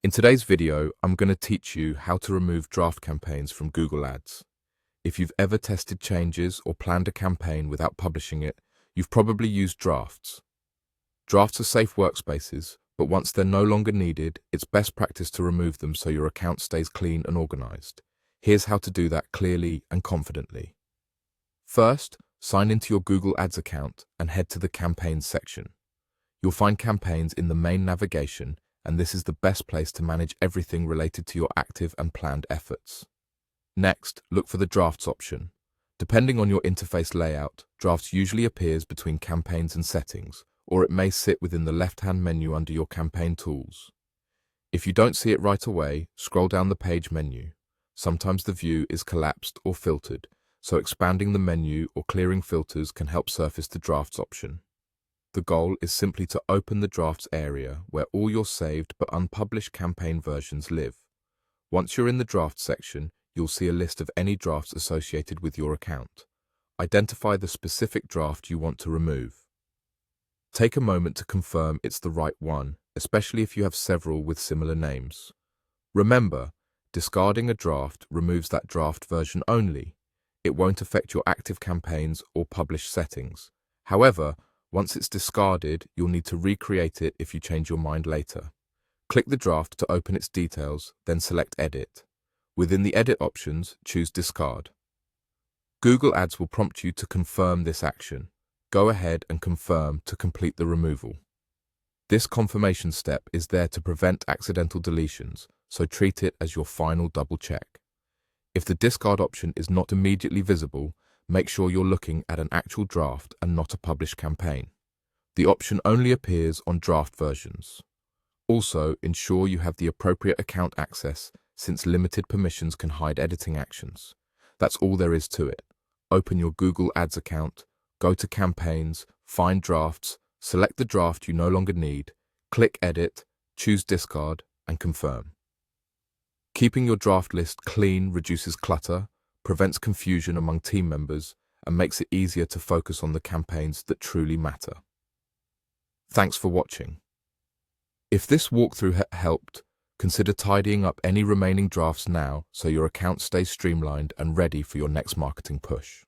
In today's video, I'm going to teach you how to remove draft campaigns from Google Ads. If you've ever tested changes or planned a campaign without publishing it, you've probably used drafts. Drafts are safe workspaces, but once they're no longer needed, it's best practice to remove them so your account stays clean and organized. Here's how to do that clearly and confidently. First, sign into your Google Ads account and head to the Campaigns section. You'll find campaigns in the main navigation, and this is the best place to manage everything related to your active and planned efforts. Next, look for the Drafts option. Depending on your interface layout, Drafts usually appears between Campaigns and Settings, or it may sit within the left-hand menu under your campaign tools. If you don't see it right away, scroll down the page menu. Sometimes the view is collapsed or filtered, so expanding the menu or clearing filters can help surface the Drafts option. The goal is simply to open the Drafts area where all your saved but unpublished campaign versions live. Once you're in the Drafts section, you'll see a list of any drafts associated with your account. Identify the specific draft you want to remove. Take a moment to confirm it's the right one, especially if you have several with similar names. Remember, discarding a draft removes that draft version only. It won't affect your active campaigns or published settings. However, once it's discarded, you'll need to recreate it if you change your mind later. Click the draft to open its details, then select Edit. Within the Edit options, choose Discard. Google Ads will prompt you to confirm this action. Go ahead and confirm to complete the removal. This confirmation step is there to prevent accidental deletions, so treat it as your final double check. If the discard option is not immediately visible, make sure you're looking at an actual draft and not a published campaign. The option only appears on draft versions. Also, ensure you have the appropriate account access, since limited permissions can hide editing actions. That's all there is to it. Open your Google Ads account, go to Campaigns, find Drafts, select the draft you no longer need, click Edit, choose Discard, and confirm. Keeping your draft list clean reduces clutter, prevents confusion among team members, and makes it easier to focus on the campaigns that truly matter. Thanks for watching. If this walkthrough helped, consider tidying up any remaining drafts now so your account stays streamlined and ready for your next marketing push.